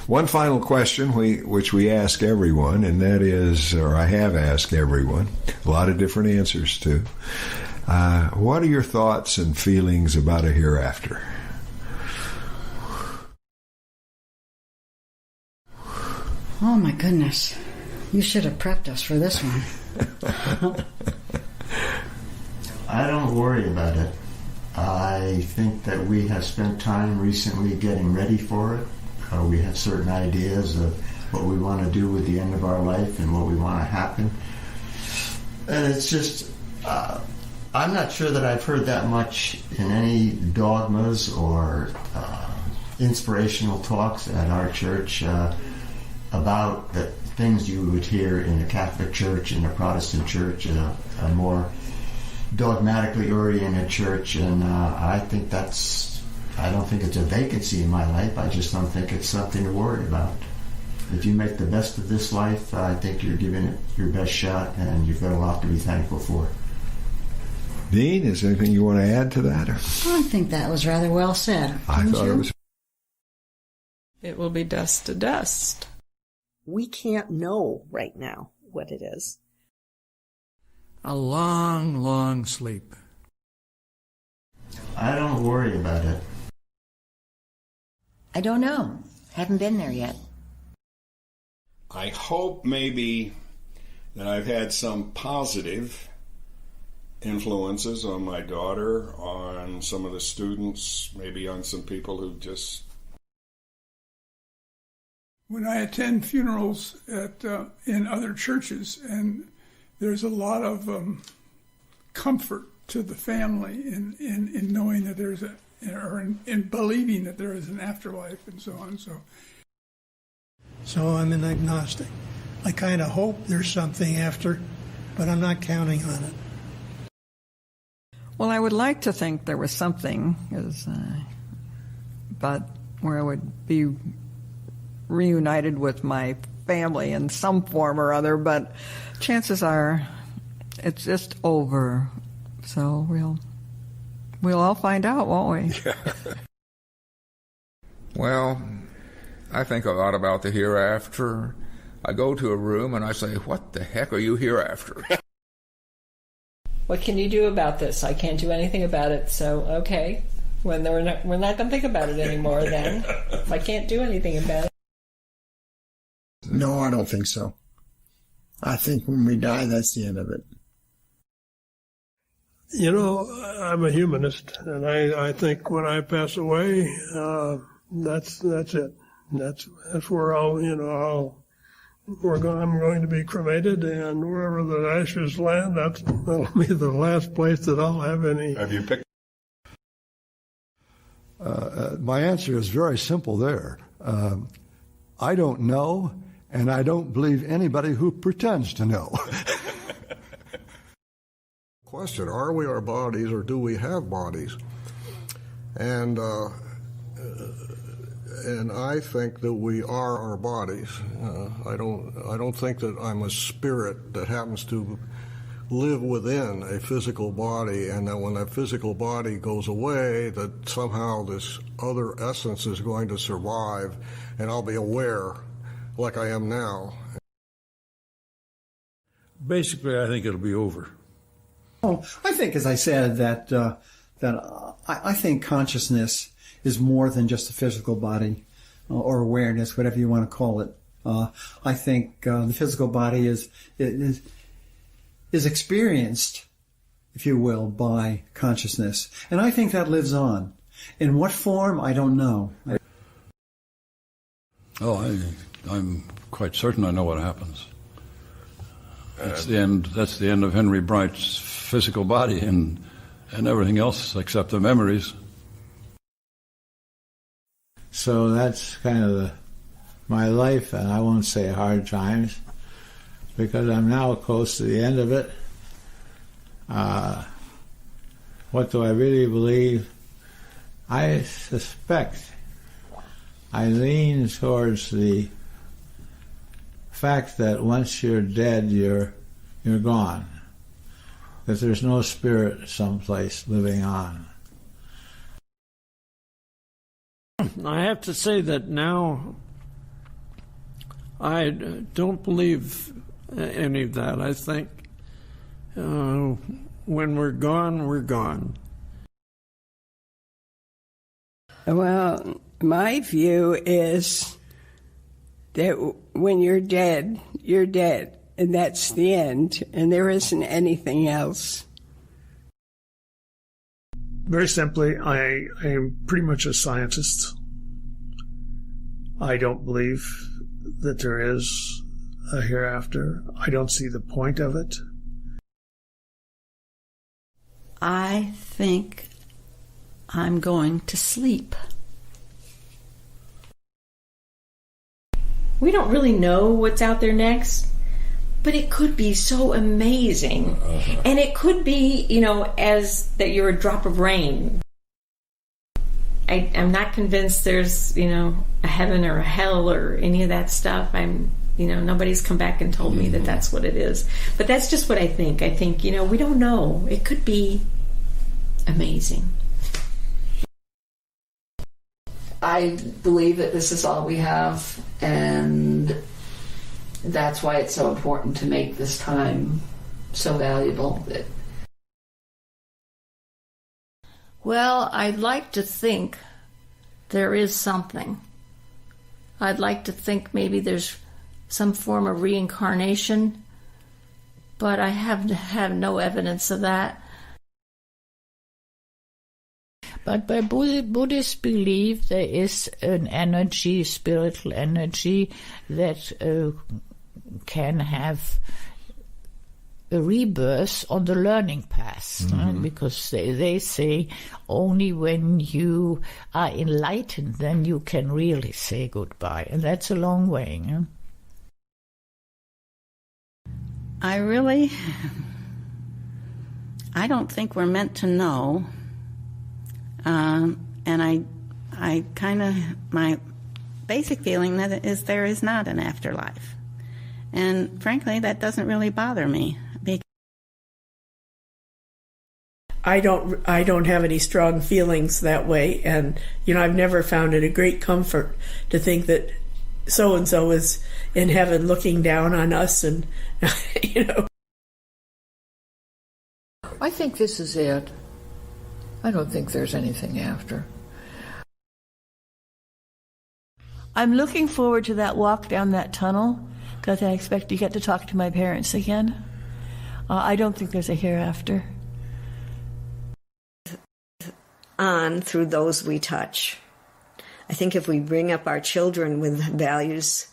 One final question which we ask everyone, and that is, or I have asked everyone, a lot of different answers to. What are your thoughts and feelings about a hereafter? Oh my goodness. You should have prepped us for this one. I don't worry about it. I think that we have spent time recently getting ready for it. We have certain ideas of what we want to do with the end of our life and what we want to happen. And it's just, I'm not sure that I've heard that much in any dogmas or inspirational talks at our church about the things you would hear in a Catholic church, in a Protestant church, a more dogmatically oriented church. And I don't think it's a vacancy in my life. I just don't think it's something to worry about. If you make the best of this life, I think you're giving it your best shot, and you've got a lot to be thankful for. Dean, is there anything you want to add to that? I think that was rather well said. I thought it was. It will be dust to dust. We can't know right now what it is. A long, long sleep. I don't worry about it. I don't know. Haven't been there yet. I hope maybe that I've had some positive influences on my daughter, on some of the students, maybe on some people who just... When I attend funerals in other churches, and there's a lot of comfort to the family in knowing that there's in believing that there is an afterlife and so on. So I'm an agnostic. I kind of hope there's something after, but I'm not counting on it. Well, I would like to think there was something, but where I would be reunited with my family in some form or other, but chances are it's just over. So we'll all find out, won't we? Yeah. Well, I think a lot about the hereafter. I go to a room and I say, what the heck are you hereafter? What can you do about this? I can't do anything about it, so okay. We're not going to think about it anymore then. I can't do anything about it. No, I don't think so. I think when we die, that's the end of it. You know, I'm a humanist, and I think when I pass away, that's it. That's where I'm going to be cremated, and wherever the ashes land, that'll be the last place that I'll have any. Have you picked? My answer is very simple there. I don't know, and I don't believe anybody who pretends to know. Question, are we our bodies or do we have bodies? And I think that we are our bodies. I don't think that I'm a spirit that happens to live within a physical body, and that when that physical body goes away, that somehow this other essence is going to survive, and I'll be aware like I am now. Basically, I think it'll be over. Oh, I think, as I said, that I think consciousness is more than just a physical body or awareness, whatever you want to call it. I think the physical body is experienced, if you will, by consciousness, and I think that lives on. In what form, I don't know. I'm quite certain I know what happens. That's the end. That's the end of Henry Bright's physical body and everything else except the memories. So that's kind of my life, and I won't say hard times, because I'm now close to the end of it. What do I really believe? I suspect I lean towards the fact that once you're dead, you're gone. That there's no spirit someplace living on. I have to say that now I don't believe any of that. I think when we're gone, we're gone. Well, my view is that when you're dead, and that's the end, and there isn't anything else. Very simply, I am pretty much a scientist. I don't believe that there is a hereafter. I don't see the point of it. I think I'm going to sleep. We don't really know what's out there next, but it could be so amazing. And it could be, as that you're a drop of rain. I'm not convinced there's, a heaven or a hell or any of that stuff. Nobody's come back and told me that that's what it is. But that's just what I think. I think, we don't know. It could be amazing. I believe that this is all we have, and that's why it's so important to make this time so valuable. Well, I'd like to think there is something. I'd like to think maybe there's some form of reincarnation, but I have no evidence of that. But by Buddhists believe there is an energy, spiritual energy, that can have a rebirth on the learning path. Because they say only when you are enlightened, then you can really say goodbye. And that's a long way. I don't think we're meant to know. And I kind of, my basic feeling that is there is not an afterlife. And frankly, that doesn't really bother me. I don't have any strong feelings that way. And, I've never found it a great comfort to think that so-and-so is in heaven looking down on us and, I think this is it. I don't think there's anything after. I'm looking forward to that walk down that tunnel because I expect to get to talk to my parents again. I don't think there's a hereafter. On through those we touch. I think if we bring up our children with values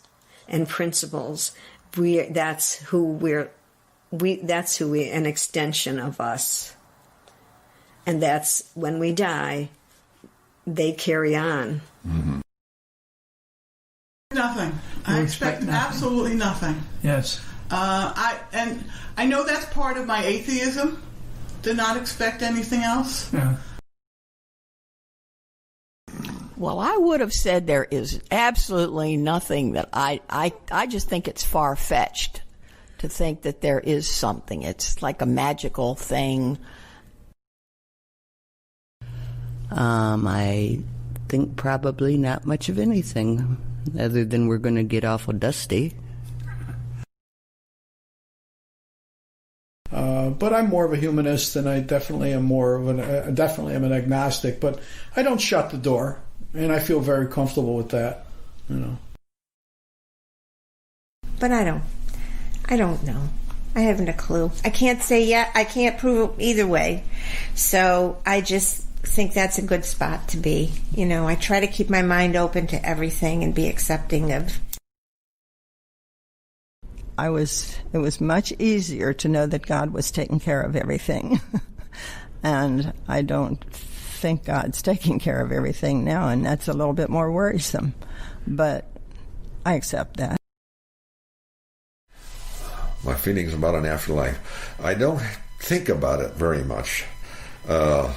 and principles, that's who an extension of us. And that's when we die, they carry on. Mm-hmm. Nothing. I expect absolutely nothing. Yes. I know that's part of my atheism, to not expect anything else. Yeah. Well, I would have said there is absolutely nothing that I just think it's far-fetched to think that there is something. It's like a magical thing. I think probably not much of anything, other than we're going to get awful dusty. But I'm more of a humanist, and I definitely am definitely am an agnostic. But I don't shut the door, and I feel very comfortable with that. But I don't know. I haven't a clue. I can't say yet. I can't prove it either way. So I just think that's a good spot to be. I try to keep my mind open to everything and be accepting of. It was much easier to know that God was taking care of everything. And I don't think God's taking care of everything now, and that's a little bit more worrisome. But I accept that. My feelings about an afterlife. I don't think about it very much. I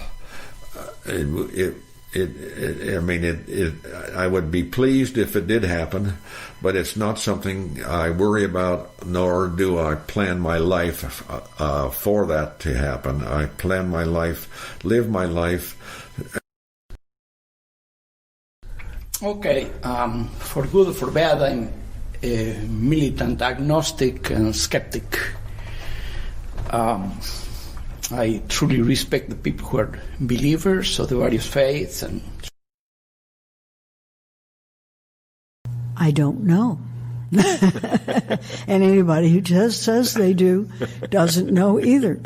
would be pleased if it did happen, but it's not something I worry about, nor do I plan my life for that to happen. I plan my life, live my life. Okay, for good or for bad, I'm a militant agnostic and skeptic. I truly respect the people who are believers of the various faiths. And I don't know. And anybody who just says they do doesn't know either.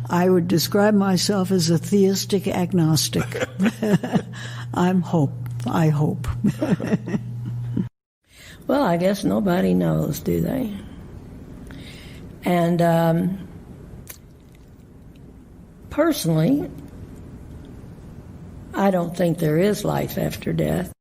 I would describe myself as a theistic agnostic. I hope. Well, I guess nobody knows, do they? And personally, I don't think there is life after death.